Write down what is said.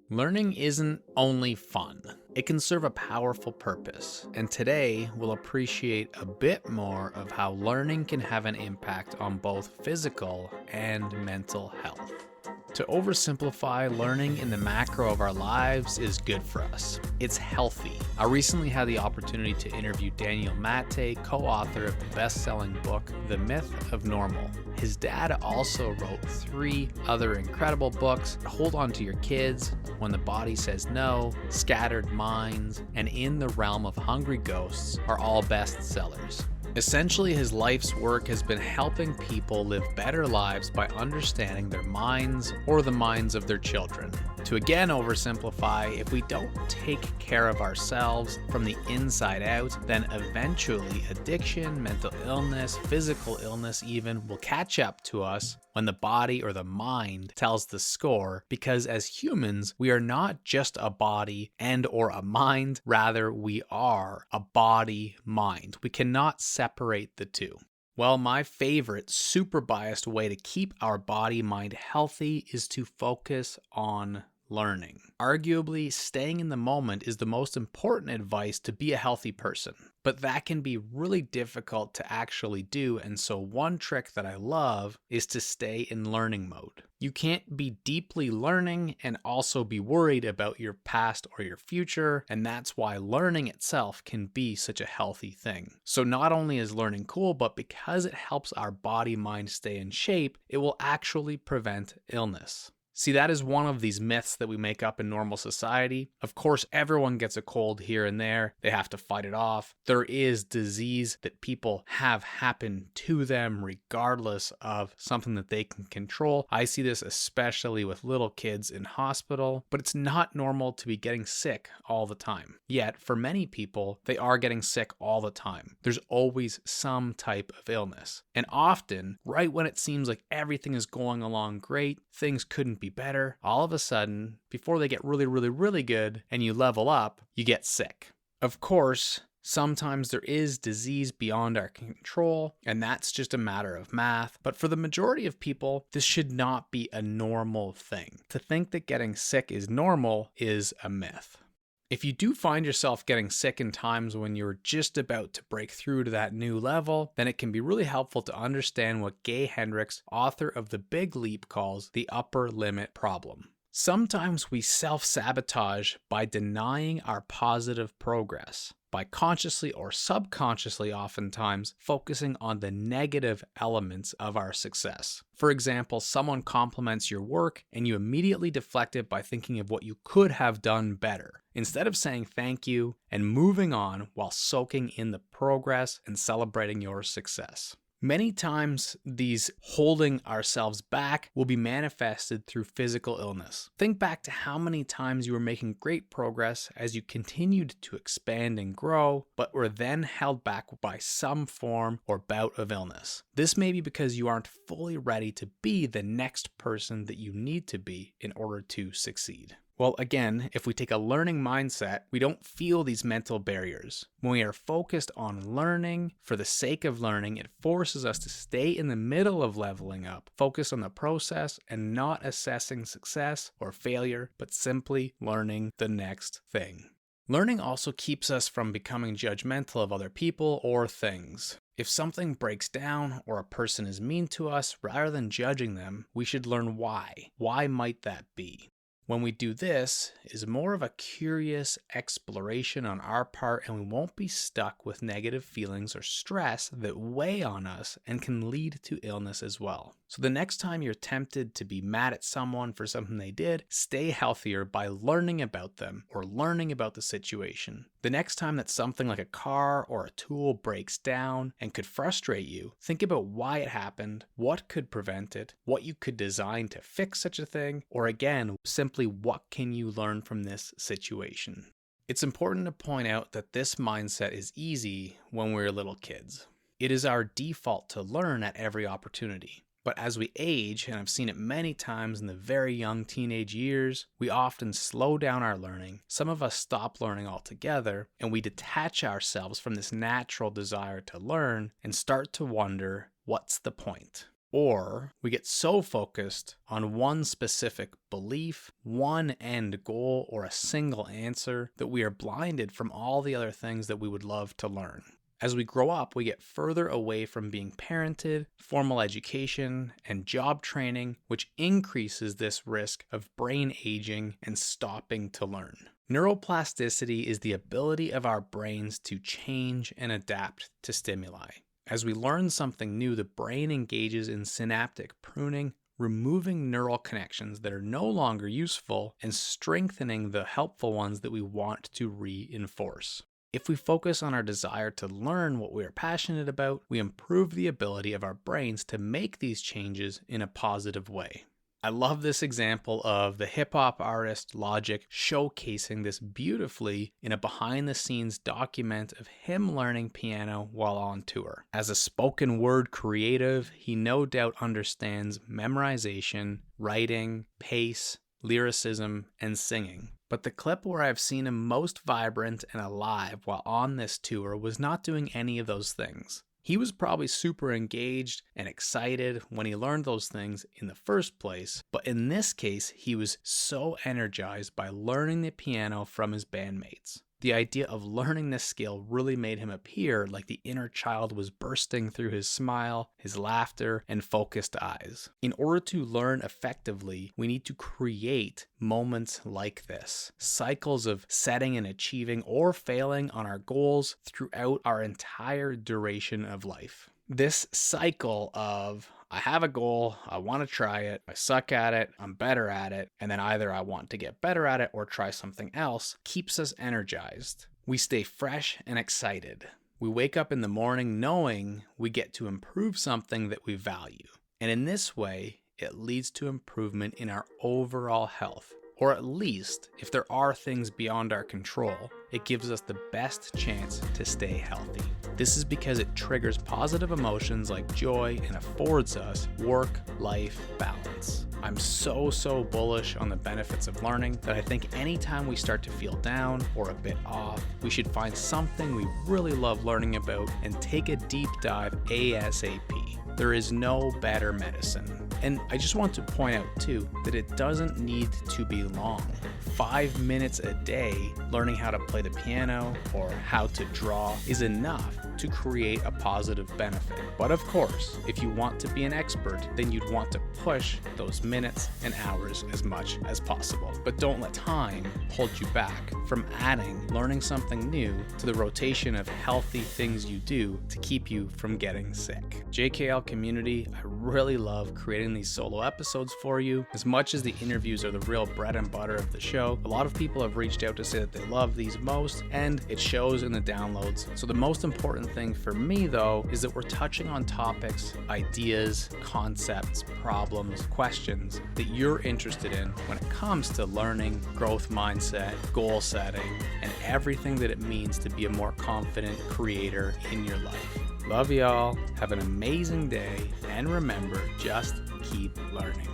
Learning isn't only fun, it can serve a powerful purpose. And today, we'll appreciate a bit more of how learning can have an impact on both physical and mental health. To oversimplify, learning in the macro of our lives is good for us. It's healthy. I recently had the opportunity to interview Daniel Matte, co-author of the best-selling book, The Myth of Normal. His dad also wrote 3 other incredible books, Hold On to Your Kids, When the Body Says No, Scattered Minds, and In the Realm of Hungry Ghosts are all bestsellers. Essentially, his life's work has been helping people live better lives by understanding their minds or the minds of their children. To again oversimplify, if we don't take care of ourselves from the inside out, then eventually addiction, mental illness, physical illness even will catch up to us when the body or the mind tells the score, because as humans, we are not just a body and or a mind, rather we are a body-mind. We cannot separate the two. Well, my favorite super biased way to keep our body-mind healthy is to focus on learning. Arguably, staying in the moment is the most important advice to be a healthy person, but that can be really difficult to actually do, and so one trick that I love is to stay in learning mode. You can't be deeply learning and also be worried about your past or your future, and that's why learning itself can be such a healthy thing. So not only is learning cool, but because it helps our body-mind stay in shape, it will actually prevent illness. See, that is one of these myths that we make up in normal society. Of course, everyone gets a cold here and there. They have to fight it off. There is disease that people have happen to them regardless of something that they can control. I see this especially with little kids in hospital, but it's not normal to be getting sick all the time. Yet, for many people, they are getting sick all the time. There's always some type of illness. And often, right when it seems like everything is going along great, things couldn't be better, all of a sudden, before they get really good and you level up, you get sick. Of course, sometimes there is disease beyond our control, and that's just a matter of math. But for the majority of people, this should not be a normal thing. To think that getting sick is normal is a myth. If you do find yourself getting sick in times when you're just about to break through to that new level, then it can be really helpful to understand what Gay Hendricks, author of The Big Leap, calls the upper limit problem. Sometimes we self-sabotage by denying our positive progress, by consciously or subconsciously oftentimes focusing on the negative elements of our success. For example, someone compliments your work and you immediately deflect it by thinking of what you could have done better, instead of saying thank you and moving on while soaking in the progress and celebrating your success. Many times, these holding ourselves back will be manifested through physical illness. Think back to how many times you were making great progress as you continued to expand and grow, but were then held back by some form or bout of illness. This may be because you aren't fully ready to be the next person that you need to be in order to succeed. Well, again, if we take a learning mindset, we don't feel these mental barriers. When we are focused on learning for the sake of learning, it forces us to stay in the middle of leveling up, focus on the process and not assessing success or failure, but simply learning the next thing. Learning also keeps us from becoming judgmental of other people or things. If something breaks down or a person is mean to us, rather than judging them, we should learn why. Why might that be? When we do this, is more of a curious exploration on our part, and we won't be stuck with negative feelings or stress that weigh on us and can lead to illness as well. So the next time you're tempted to be mad at someone for something they did, stay healthier by learning about them or learning about the situation. The next time that something like a car or a tool breaks down and could frustrate you, think about why it happened, what could prevent it, what you could design to fix such a thing, or again, simply what can you learn from this situation. It's important to point out that this mindset is easy when we're little kids. It is our default to learn at every opportunity. But as we age, and I've seen it many times in the very young teenage years, we often slow down our learning. Some of us stop learning altogether, and we detach ourselves from this natural desire to learn and start to wonder, what's the point? Or we get so focused on one specific belief, one end goal, or a single answer that we are blinded from all the other things that we would love to learn. As we grow up, we get further away from being parented, formal education, and job training, which increases this risk of brain aging and stopping to learn. Neuroplasticity is the ability of our brains to change and adapt to stimuli. As we learn something new, the brain engages in synaptic pruning, removing neural connections that are no longer useful and strengthening the helpful ones that we want to reinforce. If we focus on our desire to learn what we are passionate about, we improve the ability of our brains to make these changes in a positive way. I love this example of the hip-hop artist Logic showcasing this beautifully in a behind-the-scenes document of him learning piano while on tour. As a spoken word creative, he no doubt understands memorization, writing, pace, lyricism, and singing. But the clip where I've seen him most vibrant and alive while on this tour was not doing any of those things. He was probably super engaged and excited when he learned those things in the first place, but in this case, he was so energized by learning the piano from his bandmates. The idea of learning this skill really made him appear like the inner child was bursting through his smile, his laughter, and focused eyes. In order to learn effectively, we need to create moments like this, cycles of setting and achieving or failing on our goals throughout our entire duration of life. This cycle of I have a goal, I want to try it, I suck at it, I'm better at it, and then either I want to get better at it or try something else, keeps us energized. We stay fresh and excited. We wake up in the morning knowing we get to improve something that we value. And in this way, it leads to improvement in our overall health. Or at least, if there are things beyond our control, it gives us the best chance to stay healthy. This is because it triggers positive emotions like joy and affords us work-life balance. I'm so bullish on the benefits of learning that I think anytime we start to feel down or a bit off, we should find something we really love learning about and take a deep dive ASAP. There is no better medicine. And I just want to point out too that it doesn't need to be long. 5 minutes a day learning how to play the piano or how to draw is enough to create a positive benefit. But of course, if you want to be an expert, then you'd want to push those minutes and hours as much as possible. But don't let time hold you back from adding learning something new to the rotation of healthy things you do to keep you from getting sick. JKL community, I really love creating these solo episodes for you. As much as the interviews are the real bread and butter of the show, a lot of people have reached out to say that they love these most, and it shows in the downloads. So the most important thing for me though is that we're touching on topics, ideas, concepts, problems, questions that you're interested in when it comes to learning, growth mindset, goal setting, and everything that it means to be a more confident creator in your life. Love y'all, have an amazing day, and remember, just keep learning.